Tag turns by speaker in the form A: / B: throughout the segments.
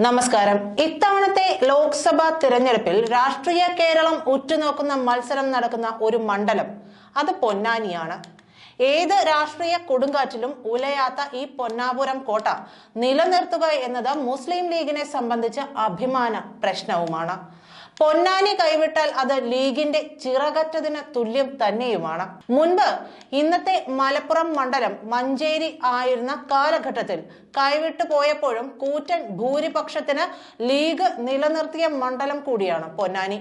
A: നമസ്കാരം. ഇത്തവണത്തെ ലോക്സഭാ തിരഞ്ഞെടുപ്പിൽ രാഷ്ട്രീയ കേരളം ഉറ്റുനോക്കുന്ന മത്സരം നടക്കുന്ന ഒരു മണ്ഡലം അത് പൊന്നാനിയാണ്. ഏത് രാഷ്ട്രീയ കൊടുങ്കാറ്റിലും ഉലയാത്ത ഈ പൊന്നാപുരം കോട്ട നിലനിർത്തുക എന്നത് മുസ്ലിം ലീഗിനെ സംബന്ധിച്ച് അഭിമാന പ്രശ്നവുമാണ്. പൊന്നാനി കൈവിട്ടാൽ അത് ലീഗിന്റെ ചിറകറ്റതിന് തുല്യം തന്നെയുമാണ്. മുൻപ് ഇന്നത്തെ മലപ്പുറം മണ്ഡലം മഞ്ചേരി ആയിരുന്ന കാലഘട്ടത്തിൽ കൈവിട്ടു പോയപ്പോഴും കൂറ്റൻ ഭൂരിപക്ഷത്തിന് ലീഗ് നിലനിർത്തിയ മണ്ഡലം കൂടിയാണ് പൊന്നാനി.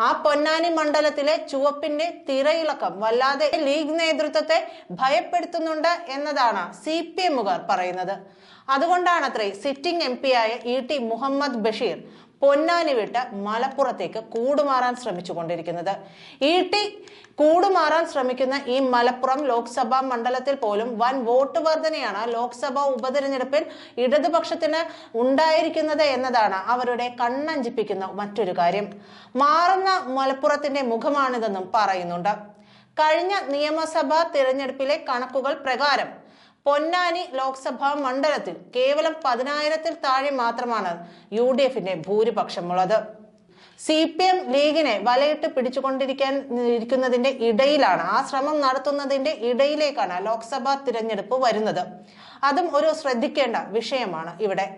A: ആ പൊന്നാനി മണ്ഡലത്തിലെ ചുവപ്പിന്റെ തിരയിളക്കം വല്ലാതെ ലീഗ് നേതൃത്വത്തെ ഭയപ്പെടുത്തുന്നുണ്ട് എന്നതാണ് CPM-കാർ പറയുന്നത്. അതുകൊണ്ടാണത്രേ സിറ്റിംഗ് MP ആയ ET മുഹമ്മദ് ബഷീർ പൊന്നാനി വിട്ട് മലപ്പുറത്തേക്ക് കൂടുമാറാൻ ശ്രമിച്ചുകൊണ്ടിരിക്കുന്നത്. ET കൂടുമാറാൻ ശ്രമിക്കുന്ന ഈ മലപ്പുറം ലോക്സഭാ മണ്ഡലത്തിൽ പോലും വൻ വോട്ട് വർധനയാണ് ലോക്സഭാ ഉപതെരഞ്ഞെടുപ്പിൽ ഇടതുപക്ഷത്തിന് ഉണ്ടായിരിക്കുന്നത് എന്നതാണ് അവരുടെ കണ്ണഞ്ചിപ്പിക്കുന്ന മറ്റൊരു കാര്യം. മാറുന്ന മലപ്പുറത്തിന്റെ മുഖമാണിതെന്നും പറയുന്നുണ്ട്. കഴിഞ്ഞ നിയമസഭാ തിരഞ്ഞെടുപ്പിലെ കണക്കുകൾ പ്രകാരം പൊന്നാനി ലോക്സഭാ മണ്ഡലത്തിൽ കേവലം 10,000-ൽ താഴെ മാത്രമാണ് UDF-ന്റെ ഭൂരിപക്ഷമുള്ളത്. CPM ലീഗിനെ വലയിട്ട് പിടിച്ചുകൊണ്ടിരിക്കുന്നതിന്റെ ഇടയിലാണ്, ആ ശ്രമം നടത്തുന്നതിന്റെ ഇടയിലേക്കാണ് ലോക്സഭാ തിരഞ്ഞെടുപ്പ് വരുന്നത്. അതും ഒരു ശ്രദ്ധിക്കേണ്ട വിഷയമാണ്. ഇവിടെ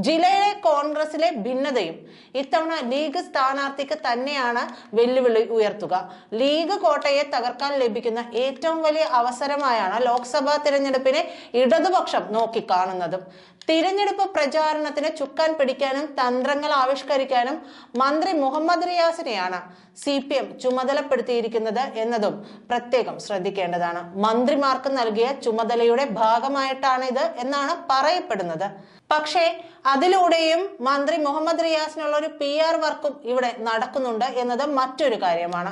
A: ജില്ലയിലെ കോൺഗ്രസിലെ ഭിന്നതയും ഇത്തവണ ലീഗ് സ്ഥാനാർത്ഥിക്ക് തന്നെയാണ് വെല്ലുവിളി ഉയർത്തുക. ലീഗ് കോട്ടയെ തകർക്കാൻ ലഭിക്കുന്ന ഏറ്റവും വലിയ അവസരമായാണ് ലോക്സഭാ തിരഞ്ഞെടുപ്പിനെ ഇടതുപക്ഷം നോക്കിക്കാണുന്നതും. തിരഞ്ഞെടുപ്പ് പ്രചാരണത്തിന് ചുക്കാൻ പിടിക്കാനും തന്ത്രങ്ങൾ ആവിഷ്കരിക്കാനും മന്ത്രി മുഹമ്മദ് റിയാസിനെയാണ് CPM ചുമതലപ്പെടുത്തിയിരിക്കുന്നത് എന്നതും പ്രത്യേകം ശ്രദ്ധിക്കേണ്ടതാണ്. മന്ത്രിമാർക്ക് നൽകിയ ചുമതലയുടെ ഭാഗമായിട്ടാണ് ഇത് എന്നാണ് പറയപ്പെടുന്നത്. പക്ഷേ അതിലൂടെയും മന്ത്രി മുഹമ്മദ് റിയാസിനുള്ള ഒരു PR വർക്കും ഇവിടെ നടക്കുന്നുണ്ട് എന്നത് മറ്റൊരു കാര്യമാണ്.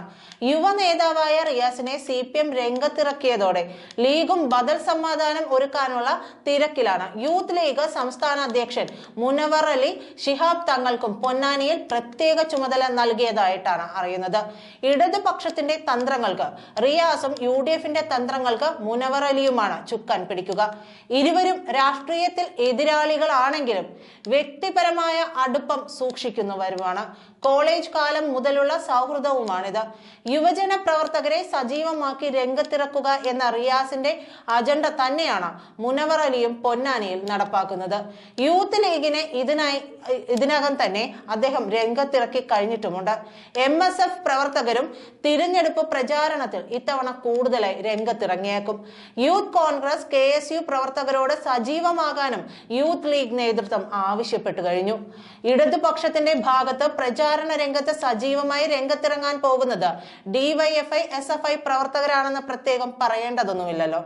A: യുവ നേതാവായ റിയാസിനെ CPM രംഗത്തിറക്കിയതോടെ ലീഗും ബദൽ സമാധാനം ഒരുക്കാനുള്ള തിരക്കിലാണ്. യൂത്ത് ലീഗ് സംസ്ഥാന അധ്യക്ഷൻ മുനവർ അലി ശിഹാബ് തങ്ങൾക്കും പൊന്നാനിയിൽ പ്രത്യേക ചുമതല നൽകിയതായിട്ടാണ് അറിയുന്നത്. ഇടതുപക്ഷത്തിന്റെ തന്ത്രങ്ങൾക്ക് റിയാസും UDF-ന്റെ തന്ത്രങ്ങൾക്ക് മുനവർ അലിയുമാണ് ചുക്കാൻ പിടിക്കുക. ഇരുവരും രാഷ്ട്രീയത്തിൽ എതിരാളികളാണെങ്കിലും വ്യക്തിപരമായ അടുപ്പം സൂക്ഷിക്കുന്നവരുമാണ്. കോളേജ് കാലം മുതലുള്ള സൗഹൃദവുമാണിത്. യുവജന പ്രവർത്തകരെ സജീവമാക്കി രംഗത്തിറക്കുക എന്ന റിയാസിന്റെ അജണ്ട തന്നെയാണ് മുനവർ അലിയും പൊന്നാനിയിൽ നടപ്പാക്കുന്നത്. യൂത്ത് ലീഗിനെ ഇതിനകം തന്നെ അദ്ദേഹം രംഗത്തിറക്കി കഴിഞ്ഞിട്ടുമുണ്ട്. MSF പ്രവർത്തകരും തിരഞ്ഞെടുപ്പ് പ്രചാരണത്തിൽ ഇത്തവണ കൂടുതലായി രംഗത്തിറങ്ങിയേക്കും. യൂത്ത് കോൺഗ്രസ് KSU പ്രവർത്തകരോട് സജീവമാകാനും യൂത്ത് ലീഗ് നേതൃത്വം ആവശ്യപ്പെട്ടു കഴിഞ്ഞു. ഇടതുപക്ഷത്തിന്റെ ഭാഗത്ത് പ്രചാരണ രംഗത്ത് സജീവമായി രംഗത്തിറങ്ങാൻ പോകുന്നത് DYFI SFI പ്രവർത്തകരാണെന്ന് പ്രത്യേകം പറയേണ്ടതൊന്നുമില്ലല്ലോ.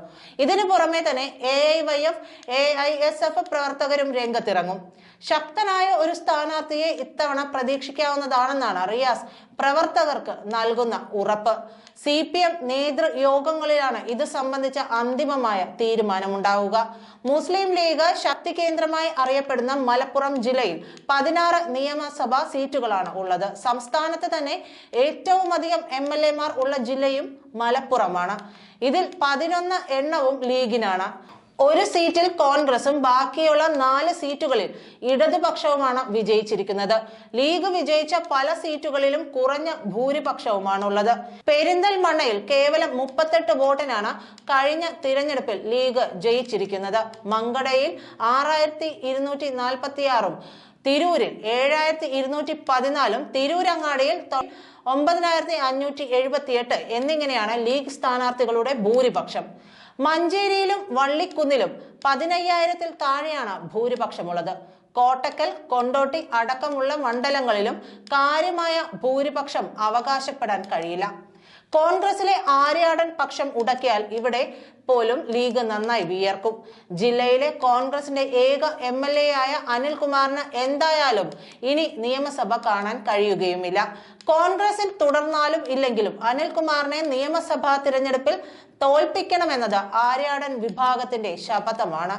A: ഇതിനു പുറമെ തന്നെ AIYF AISF പ്രവർത്തകരും രംഗത്തിറങ്ങും. ശക്തനായ ഒരു സ്ഥാനാർത്ഥിയെ ഇത്തവണ പ്രതീക്ഷിക്കാവുന്നതാണെന്നാണ് റിയാസ് പ്രവർത്തകർക്ക് നൽകുന്ന ഉറപ്പ്. CPM നേതൃയോഗങ്ങളിലാണ് ഇത് സംബന്ധിച്ച അന്തിമമായ തീരുമാനമുണ്ടാവുക. മുസ്ലിം ലീഗ് ശക്തി കേന്ദ്രമായി അറിയപ്പെടുന്ന മലപ്പുറം ജില്ലയിൽ 16 നിയമസഭാ സീറ്റുകളാണ് ഉള്ളത്. സംസ്ഥാനത്ത് തന്നെ ഏറ്റവും അധികം MLA-മാർ ഉള്ള ജില്ലയും മലപ്പുറമാണ്. ഇതിൽ 11 എണ്ണവും ലീഗിനാണ്. ഒരു സീറ്റിൽ കോൺഗ്രസും ബാക്കിയുള്ള 4 സീറ്റുകളിൽ ഇടതുപക്ഷവുമാണ് വിജയിച്ചിരിക്കുന്നത്. ലീഗ് വിജയിച്ച പല സീറ്റുകളിലും കുറഞ്ഞ ഭൂരിപക്ഷവുമാണുള്ളത്. പെരിന്തൽമണ്ണയിൽ കേവലം 38 വോട്ടിനാണ് കഴിഞ്ഞ തിരഞ്ഞെടുപ്പിൽ ലീഗ് ജയിച്ചിരിക്കുന്നത്. മങ്കടയിൽ 6,246-ഉം തിരൂരിൽ 7,214-ഉം തിരൂരങ്ങാടിയിൽ 9,578 എന്നിങ്ങനെയാണ് ലീഗ് സ്ഥാനാർത്ഥികളുടെ ഭൂരിപക്ഷം. മഞ്ചേരിയിലും വള്ളിക്കുന്നിലും 15,000-ൽ താഴെയാണ് ഭൂരിപക്ഷമുള്ളത്. കോട്ടക്കൽ കൊണ്ടോട്ടി അടക്കമുള്ള മണ്ഡലങ്ങളിലും കാര്യമായ ഭൂരിപക്ഷം അവകാശപ്പെടാൻ കഴിയില്ല. കോൺഗ്രസിലെ ആര്യാടൻ പക്ഷം ഉടക്കിയാൽ ഇവിടെ പോലും ലീഗ് നന്നായി വിയർക്കും. ജില്ലയിലെ കോൺഗ്രസിന്റെ ഏക MLA ആയ അനിൽകുമാറിന് എന്തായാലും ഇനി നിയമസഭ കാണാൻ കഴിയുകയുമില്ല. കോൺഗ്രസിൽ തുടർന്നാലും ഇല്ലെങ്കിലും അനിൽകുമാറിനെ നിയമസഭാ തിരഞ്ഞെടുപ്പിൽ തോൽപ്പിക്കണമെന്നത് ആര്യാടൻ വിഭാഗത്തിന്റെ ശപഥമാണ്.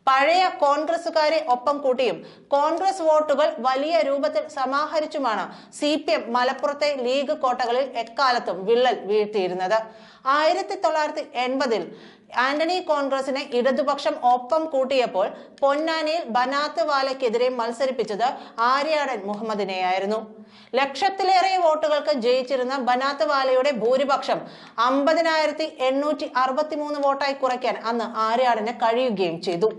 A: പഴയ കോൺഗ്രസുകാരെ ഒപ്പം കൂട്ടിയും കോൺഗ്രസ് വോട്ടുകൾ വലിയ രൂപത്തിൽ സമാഹരിച്ചുമാണ് CPM മലപ്പുറത്തെ ലീഗ് കോട്ടകളിൽ എക്കാലത്തും വിള്ളൽ വീഴ്ത്തിയിരുന്നത്. 1980-ൽ ആന്റണി കോൺഗ്രസിനെ ഇടതുപക്ഷം ഒപ്പം കൂട്ടിയപ്പോൾ പൊന്നാനിയിൽ ബനാത്ത് വാലയ്ക്കെതിരെ മത്സരിപ്പിച്ചത് ആര്യാടൻ മുഹമ്മദിനെയായിരുന്നു. ലക്ഷത്തിലേറെ വോട്ടുകൾക്ക് ജയിച്ചിരുന്ന ബനാത്ത് വാലയുടെ ഭൂരിപക്ഷം 50,863 വോട്ടായി കുറയ്ക്കാൻ അന്ന് ആര്യാടന് കഴിയുകയും ചെയ്തു.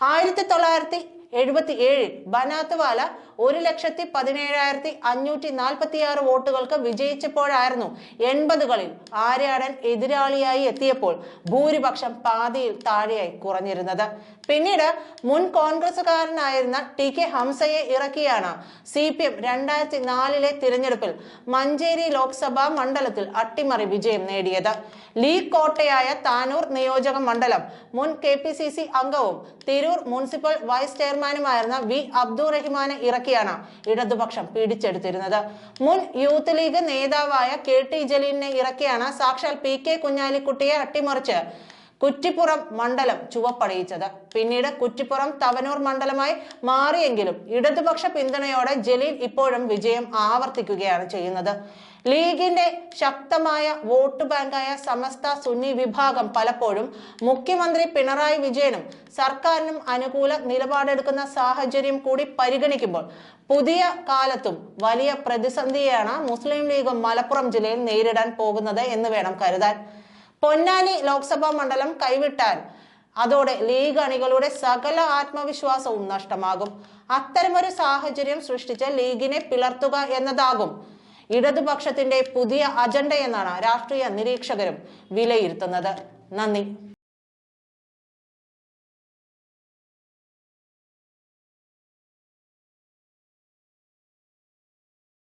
A: 1977 ബനാത്ത് വാല 1,17,546 വോട്ടുകൾക്ക് വിജയിച്ചപ്പോഴായിരുന്നു 80കളിൽ ആര്യാടൻ എതിരാളിയായി എത്തിയപ്പോൾ ഭൂരിപക്ഷം പാതിയിൽ താഴെയായി കുറഞ്ഞിരുന്നത്. പിന്നീട് മുൻ കോൺഗ്രസുകാരനായിരുന്ന ടി.കെ. ഹംസയെ ഇറക്കിയാണ് CPM 2004 തിരഞ്ഞെടുപ്പിൽ മഞ്ചേരി ലോക്സഭാ മണ്ഡലത്തിൽ അട്ടിമറി വിജയം നേടിയത്. ലീഗ് കോട്ടയായ താനൂർ നിയോജക മണ്ഡലം മുൻ KPCC അംഗവും തിരൂർ മുനിസിപ്പൽ വൈസ് ചെയർമാനുമായിരുന്ന വി. അബ്ദുറഹിമാനെ ഇറക്കിയാണ് ഇടതുപക്ഷം പിടിച്ചെടുത്തിരുന്നത്. മുൻ യൂത്ത് ലീഗ് നേതാവായ KT ജലീലിനെ ഇറക്കിയാണ് സാക്ഷാൽ PK കുഞ്ഞാലിക്കുട്ടിയെ അട്ടിമറിച്ച് കുറ്റിപ്പുറം മണ്ഡലം ചുവപ്പണിയിച്ചത്. പിന്നീട് കുറ്റിപ്പുറം തവനൂർ മണ്ഡലമായി മാറിയെങ്കിലും ഇടതുപക്ഷ പിന്തുണയോടെ ജലീൽ ഇപ്പോഴും വിജയം ആവർത്തിക്കുകയാണ് ചെയ്യുന്നത്. ലീഗിന്റെ ശക്തമായ വോട്ട് ബാങ്കായ സമസ്ത സുന്നി വിഭാഗം പലപ്പോഴും മുഖ്യമന്ത്രി പിണറായി വിജയനും സർക്കാരിനും അനുകൂല നിലപാടെടുക്കുന്ന സാഹചര്യം കൂടി പരിഗണിക്കുമ്പോൾ പുതിയ കാലത്തും വലിയ പ്രതിസന്ധിയാണ് മുസ്ലിം ലീഗ് മലപ്പുറം ജില്ലയിൽ നേരിടാൻ പോകുന്നത് എന്ന് വേണം കരുതാൻ. പൊന്നാനി ലോക്സഭാ മണ്ഡലം കൈവിട്ടാൽ അതോടെ ലീഗ് അണികളുടെ സകല ആത്മവിശ്വാസവും നഷ്ടമാകും. അത്തരമൊരു സാഹചര്യം സൃഷ്ടിച്ച് ലീഗിനെ പിളർത്തുക എന്നതാകും ഇടതുപക്ഷത്തിന്റെ പുതിയ അജണ്ടയെന്നാണ് രാഷ്ട്രീയ നിരീക്ഷകരും വിലയിരുത്തുന്നത്. നന്ദി.